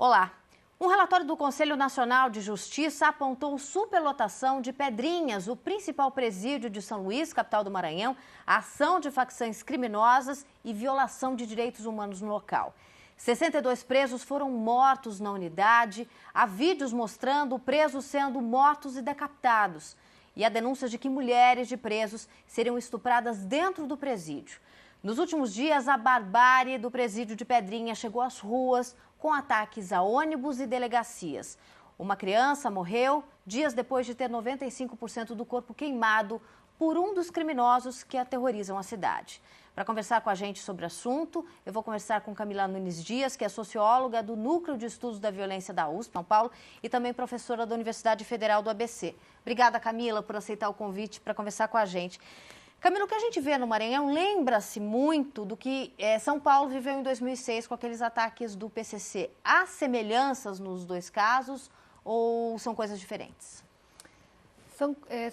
Olá! Um relatório do Conselho Nacional de Justiça apontou superlotação de Pedrinhas, o principal presídio de São Luís, capital do Maranhão, ação de facções criminosas e violação de direitos humanos no local. 62 presos foram mortos na unidade, há vídeos mostrando presos sendo mortos e decapitados. E há denúncias de que mulheres de presos seriam estupradas dentro do presídio. Nos últimos dias, a barbárie do presídio de Pedrinha chegou às ruas com ataques a ônibus e delegacias. Uma criança morreu dias depois de ter 95% do corpo queimado por um dos criminosos que aterrorizam a cidade. Para conversar com a gente sobre o assunto, eu vou conversar com Camila Nunes Dias, que é socióloga do Núcleo de Estudos da Violência da USP, São Paulo, e também professora da Universidade Federal do ABC. Obrigada, Camila, por aceitar o convite para conversar com a gente. Camila, o que a gente vê no Maranhão lembra-se muito do que São Paulo viveu em 2006 com aqueles ataques do PCC. Há semelhanças nos dois casos ou são coisas diferentes?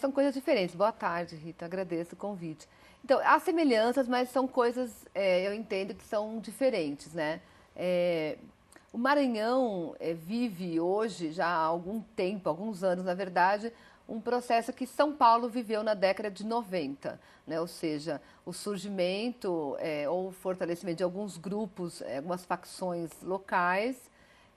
São coisas diferentes. Boa tarde, Rita. Agradeço o convite. Então, há semelhanças, mas são coisas, eu entendo que são diferentes, né? O Maranhão vive hoje, já há algum tempo, alguns anos, na verdade, um processo que São Paulo viveu na década de 90, né? Ou seja, o surgimento ou fortalecimento de alguns grupos, algumas facções locais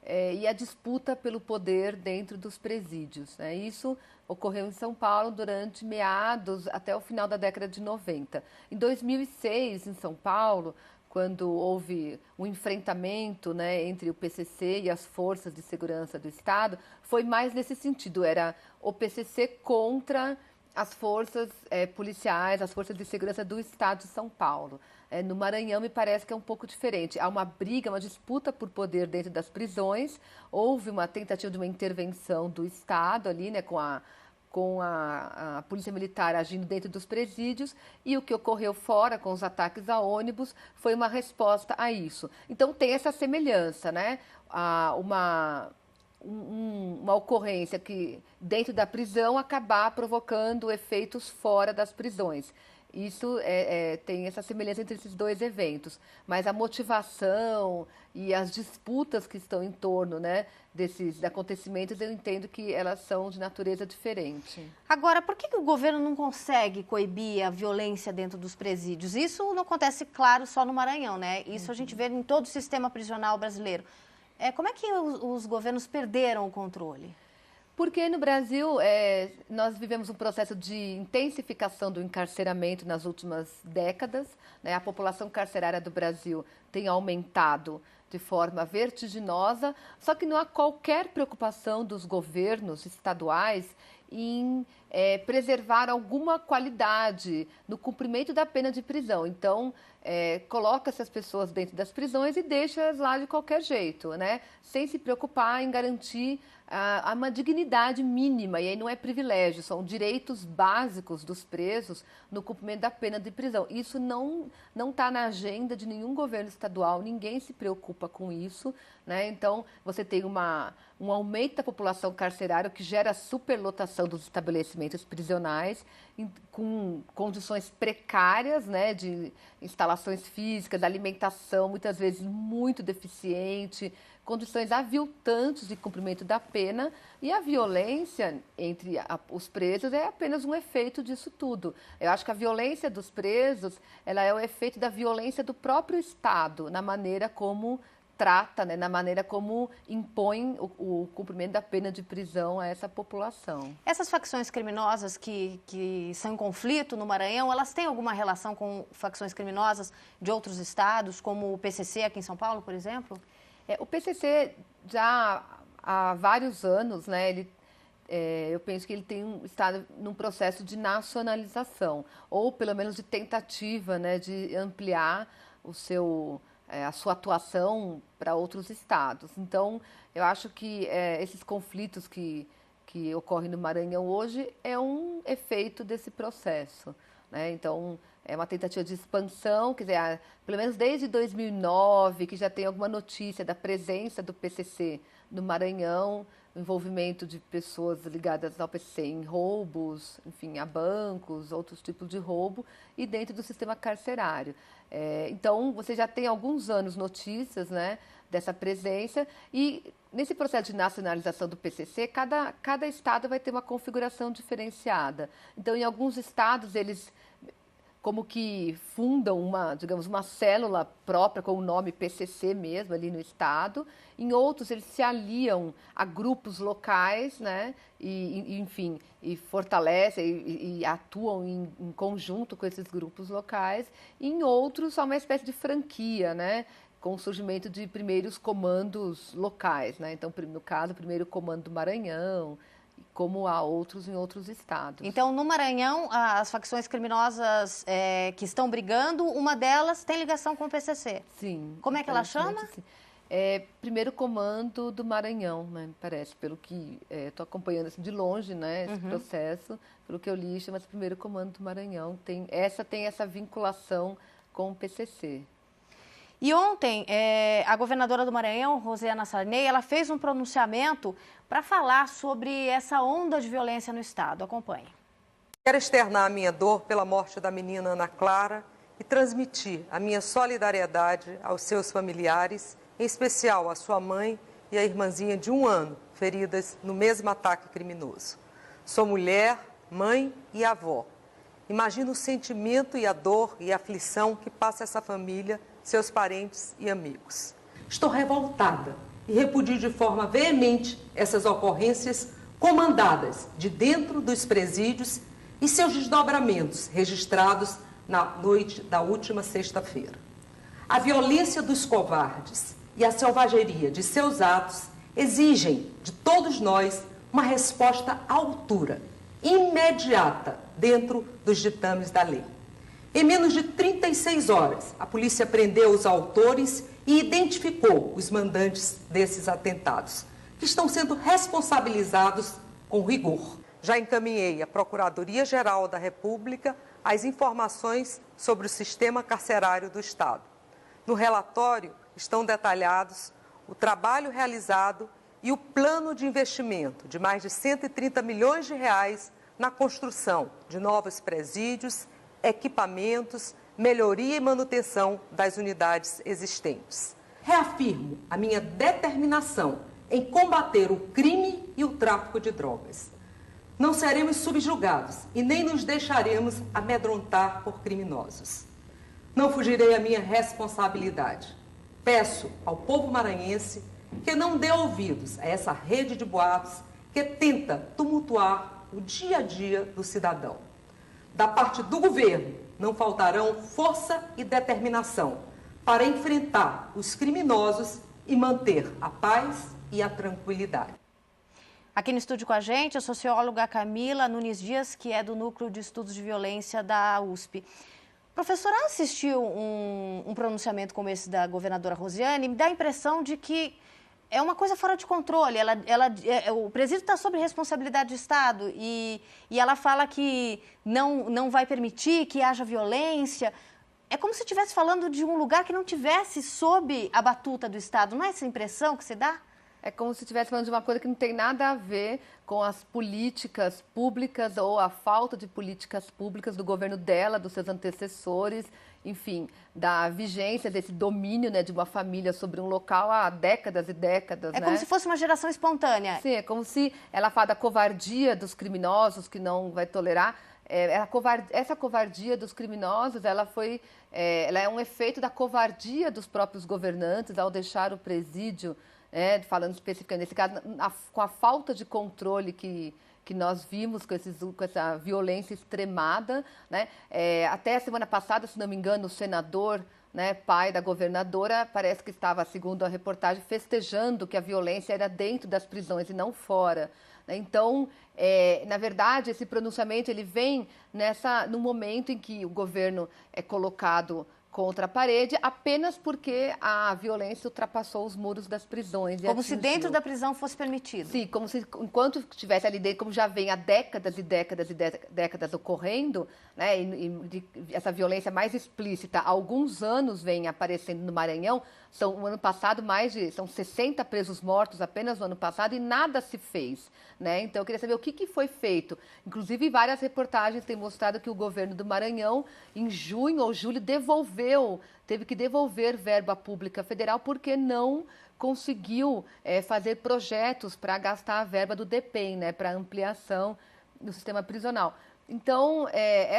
e a disputa pelo poder dentro dos presídios, né? Isso ocorreu em São Paulo durante meados até o final da década de 90. Em 2006, em São Paulo, quando houve um enfrentamento, né, entre o PCC e as forças de segurança do Estado, foi mais nesse sentido, era o PCC contra as forças policiais, as forças de segurança do Estado de São Paulo. No Maranhão, me parece que é um pouco diferente. Há uma briga, uma disputa por poder dentro das prisões, houve uma tentativa de uma intervenção do Estado ali, né, com a polícia militar agindo dentro dos presídios, e o que ocorreu fora com os ataques a ônibus foi uma resposta a isso. Então tem essa semelhança, né? Uma ocorrência que dentro da prisão acabar provocando efeitos fora das prisões. Isso tem essa semelhança entre esses dois eventos, mas a motivação e as disputas que estão em torno, né, desses acontecimentos, eu entendo que elas são de natureza diferente. Agora, por que o governo não consegue coibir a violência dentro dos presídios? Isso não acontece, claro, só no Maranhão, né? Isso a gente vê em todo o sistema prisional brasileiro. Como é que os governos perderam o controle? Porque no Brasil, nós vivemos um processo de intensificação do encarceramento nas últimas décadas, né? A população carcerária do Brasil tem aumentado de forma vertiginosa, só que não há qualquer preocupação dos governos estaduais em preservar alguma qualidade no cumprimento da pena de prisão. Então, coloca essas pessoas dentro das prisões e deixa-as lá de qualquer jeito, né? Sem se preocupar em garantir uma dignidade mínima, e aí não é privilégio, são direitos básicos dos presos no cumprimento da pena de prisão. Isso não está na agenda de nenhum governo estadual, ninguém se preocupa com isso, né? Então, você tem um aumento da população carcerária que gera superlotação dos estabelecimentos prisionais, com condições precárias, né, de instalações físicas, alimentação muitas vezes muito deficiente, condições aviltantes de cumprimento da pena, e a violência entre os presos é apenas um efeito disso tudo. Eu acho que a violência dos presos, ela é o efeito da violência do próprio Estado, na maneira como trata, né, na maneira como impõe o cumprimento da pena de prisão a essa população. Essas facções criminosas que são em conflito no Maranhão, elas têm alguma relação com facções criminosas de outros estados, como o PCC aqui em São Paulo, por exemplo? O PCC já há vários anos, né, eu penso que ele está num processo de nacionalização, ou pelo menos de tentativa, né, de ampliar a sua atuação para outros estados. Então, eu acho que esses conflitos que ocorrem no Maranhão hoje é um efeito desse processo, né? Então, é uma tentativa de expansão, quer dizer, pelo menos desde 2009, que já tem alguma notícia da presença do PCC no Maranhão, o envolvimento de pessoas ligadas ao PCC em roubos, enfim, a bancos, outros tipos de roubo, e dentro do sistema carcerário. Então, você já tem há alguns anos notícias, né, dessa presença, e nesse processo de nacionalização do PCC, cada estado vai ter uma configuração diferenciada. Então, em alguns estados, eles como que fundam digamos, uma célula própria com o nome PCC mesmo ali no estado. Em outros, eles se aliam a grupos locais, né? Enfim, e fortalecem e atuam em conjunto com esses grupos locais. Em outros, há uma espécie de franquia, né? Com o surgimento de primeiros comandos locais, né? Então, no caso, o primeiro comando do Maranhão, como há outros em outros estados. Então, no Maranhão, as facções criminosas que estão brigando, uma delas tem ligação com o PCC. Sim. Como é que ela chama? Sim. Primeiro comando do Maranhão, né, me parece, pelo que estou acompanhando assim, de longe, né, esse processo, pelo que eu li, chama-se primeiro comando do Maranhão. Tem essa vinculação com o PCC. E ontem, a governadora do Maranhão, Rosiana Sarney, ela fez um pronunciamento para falar sobre essa onda de violência no estado. Acompanhe. Quero externar a minha dor pela morte da menina Ana Clara e transmitir a minha solidariedade aos seus familiares, em especial à sua mãe e à irmãzinha de 1 ano, feridas no mesmo ataque criminoso. Sou mulher, mãe e avó. Imagino o sentimento e a dor e a aflição que passa essa família, seus parentes e amigos. Estou revoltada e repudio de forma veemente essas ocorrências comandadas de dentro dos presídios e seus desdobramentos registrados na noite da última sexta-feira. A violência dos covardes e a selvageria de seus atos exigem de todos nós uma resposta à altura, imediata, dentro dos ditames da lei. Em menos de 36 horas, a polícia prendeu os autores e identificou os mandantes desses atentados, que estão sendo responsabilizados com rigor. Já encaminhei à Procuradoria-Geral da República as informações sobre o sistema carcerário do Estado. No relatório estão detalhados o trabalho realizado e o plano de investimento de mais de 130 milhões de reais na construção de novos presídios, equipamentos, melhoria e manutenção das unidades existentes. Reafirmo a minha determinação em combater o crime e o tráfico de drogas. Não seremos subjugados e nem nos deixaremos amedrontar por criminosos. Não fugirei à minha responsabilidade. Peço ao povo maranhense que não dê ouvidos a essa rede de boatos que tenta tumultuar o dia a dia do cidadão. Da parte do governo, não faltarão força e determinação para enfrentar os criminosos e manter a paz e a tranquilidade. Aqui no estúdio com a gente, a socióloga Camila Nunes Dias, que é do Núcleo de Estudos de Violência da USP. Professora, assistiu um pronunciamento como esse da governadora Rosiane, me dá a impressão de que é uma coisa fora de controle. O presídio está sob responsabilidade do Estado e ela fala que não vai permitir que haja violência. É como se estivesse falando de um lugar que não tivesse sob a batuta do Estado. Não é essa impressão que se dá? É como se estivesse falando de uma coisa que não tem nada a ver com as políticas públicas ou a falta de políticas públicas do governo dela, dos seus antecessores, enfim, da vigência desse domínio, né, de uma família sobre um local há décadas e décadas. É como se fosse uma geração espontânea. Sim, é como se ela fala da covardia dos criminosos, que não vai tolerar. Essa covardia dos criminosos, ela é um efeito da covardia dos próprios governantes ao deixar o presídio, falando especificamente nesse caso, com a falta de controle que nós vimos com essa violência extremada, né? Até a semana passada, se não me engano, o senador, né, pai da governadora, parece que estava, segundo a reportagem, festejando que a violência era dentro das prisões e não fora. Então, na verdade, esse pronunciamento ele vem no momento em que o governo é colocado contra a parede, apenas porque a violência ultrapassou os muros das prisões. Como se dentro da prisão fosse permitido. Sim, como se enquanto estivesse ali dentro, como já vem há décadas e décadas e décadas ocorrendo, né, e essa violência mais explícita, há alguns anos vem aparecendo no Maranhão. No ano passado, são 60 presos mortos apenas no ano passado e nada se fez, né? Então, eu queria saber o que foi feito. Inclusive, várias reportagens têm mostrado que o governo do Maranhão, em junho ou julho, devolveu teve que devolver verba pública federal porque não conseguiu fazer projetos para gastar a verba do DEPEN, né, para ampliação do sistema prisional. Então,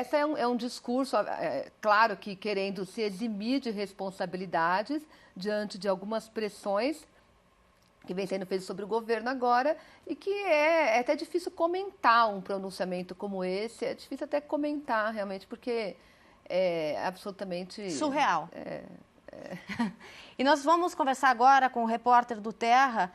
esse é um discurso, claro que querendo se eximir de responsabilidades diante de algumas pressões que vem sendo feitas sobre o governo agora e que é até difícil comentar um pronunciamento como esse, é difícil até comentar realmente, porque é absolutamente... surreal. E nós vamos conversar agora com o repórter do Terra,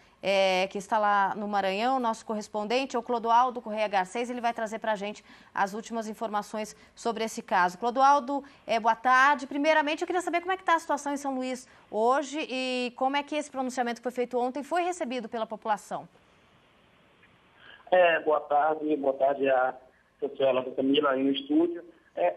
que está lá no Maranhão, nosso correspondente, o Clodoaldo Correia Garcês. Ele vai trazer para a gente as últimas informações sobre esse caso. Clodoaldo, boa tarde. Primeiramente, eu queria saber como é que está a situação em São Luís hoje e como é que esse pronunciamento que foi feito ontem foi recebido pela população. Boa tarde à socióloga Camila aí no estúdio.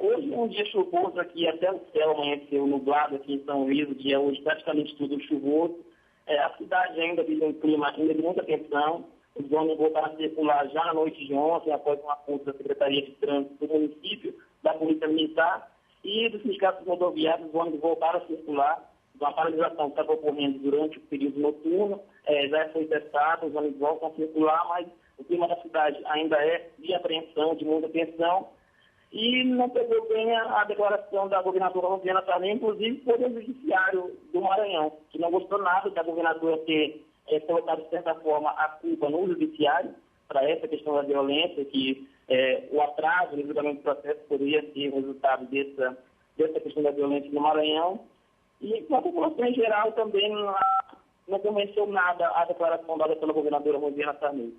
Hoje é um dia chuvoso aqui, até o céu amanheceu nublado aqui em São Luís, o dia hoje praticamente tudo chuvoso. A cidade ainda vive um clima de muita tensão. Os ônibus voltaram a circular já na noite de ontem, após um acordo da Secretaria de Trânsito do município, da Polícia Militar e dos sindicatos rodoviários. Os ônibus voltaram a circular. Uma paralisação que estava ocorrendo durante o período noturno já foi testada, os ônibus voltam a circular, mas o clima da cidade ainda é de apreensão, de muita tensão. E não pegou bem a declaração da governadora Rosiana Sarney, inclusive por o judiciário do Maranhão, que não gostou nada da governadora ter colocado, de certa forma, a culpa no judiciário para essa questão da violência, que o atraso no julgamento do processo poderia ser o resultado dessa questão da violência no Maranhão. E a população em geral também não convenceu nada a declaração dada pela governadora Rosiana Sarney.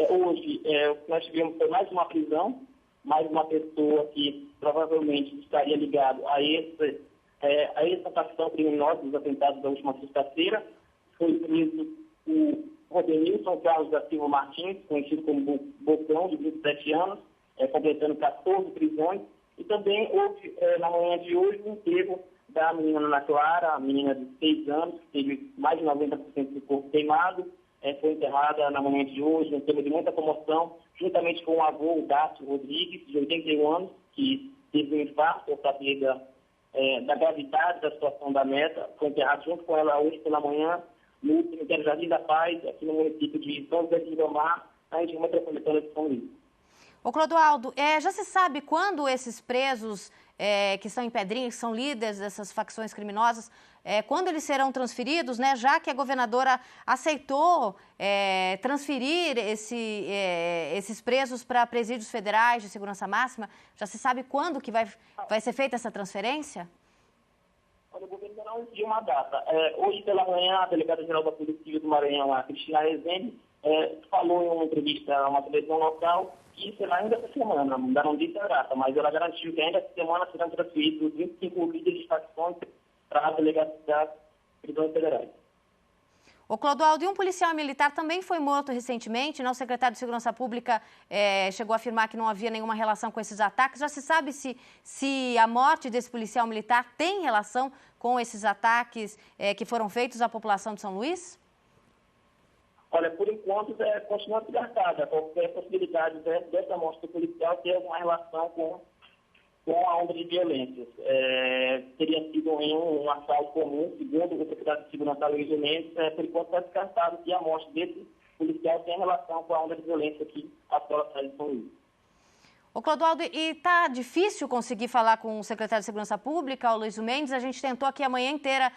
Hoje, nós tivemos mais uma prisão, mais uma pessoa que provavelmente estaria ligado a essa facção criminosa dos atentados da última sexta-feira. Foi preso o Rodenilson Carlos da Silva Martins, conhecido como Bocão, de 27 anos, completando 14 prisões. E também houve, na manhã de hoje, um enterro da menina Ana Clara, a menina de 6 anos, que teve mais de 90% do corpo queimado. Foi enterrada na manhã de hoje, um tema de muita comoção, juntamente com o avô, o Dácio Rodrigues, de 81 anos, que teve um infarto por saber da gravidade da situação da neta. Foi enterrado junto com ela hoje pela manhã, no cemitério Jardim da Paz, aqui no município de São José de Ribamar, na região metropolitana de São Luís. Ô Clodoaldo, já se sabe quando esses presos que estão em Pedrinhas, que são líderes dessas facções criminosas, quando eles serão transferidos, né? Já que a governadora aceitou transferir esses presos para presídios federais de segurança máxima, já se sabe quando que vai ser feita essa transferência? Olha, o governo não decidiu uma data. Hoje pela manhã, a delegada-geral da Polícia Civil do Maranhão, a Cristina Rezende, falou em uma entrevista a uma televisão local que será ainda essa semana, ainda não disse a data, mas ela garantiu que ainda essa semana serão transferidos 25 líderes de facções para a delegacia das prisões federais. O Clodoaldo, e um policial militar também foi morto recentemente, né? O secretário de Segurança Pública chegou a afirmar que não havia nenhuma relação com esses ataques. Já se sabe se a morte desse policial militar tem relação com esses ataques que foram feitos à população de São Luís? Olha, por enquanto, continua descartada qualquer possibilidade dessa morte do policial ter alguma relação com a onda de violências. Teria sido em um assalto comum, segundo o secretário de Segurança, Luiz Mendes. Por enquanto, está descartado que a morte desse policial tem relação com a onda de violência aqui à cidade de São Luís. Ô Clodoaldo, e está difícil conseguir falar com o secretário de Segurança Pública, o Luiz Mendes? A gente tentou aqui a manhã inteira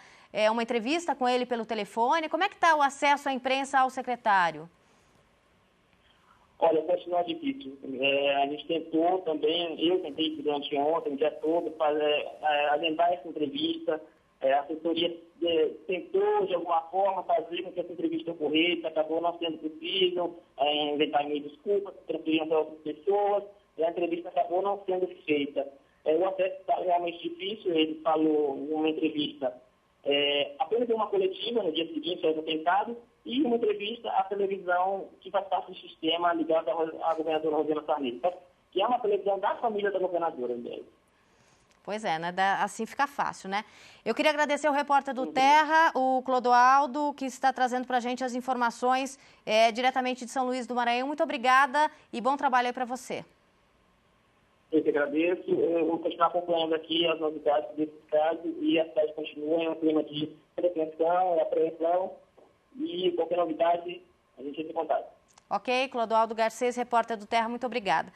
uma entrevista com ele pelo telefone. Como é que está o acesso à imprensa ao secretário? Olha, continua difícil. A gente tentou também, eu tentei durante ontem, o dia todo, agendar essa entrevista. A assessoria tentou, de alguma forma, fazer com que essa entrevista ocorresse, acabou não sendo possível, inventar meio desculpas, transferindo para outras pessoas, e a entrevista acabou não sendo feita. O acesso está realmente difícil. Ele falou numa entrevista apenas uma coletiva no dia seguinte aos atentados e uma entrevista à televisão que faz parte do sistema ligado à governadora Rosiana Sarney, que é uma televisão da família da governadora. Pois é, né? Assim fica fácil, né? Eu queria agradecer ao repórter do Terra, o Clodoaldo, que está trazendo para a gente as informações diretamente de São Luís do Maranhão. Muito obrigada e bom trabalho aí para você. Eu que agradeço. Eu vou continuar acompanhando aqui as novidades desse caso e a cidade continua em um clima de pretensão, apreensão e qualquer novidade a gente entra em contato. Ok, Clodoaldo Garcês, repórter do Terra, muito obrigada.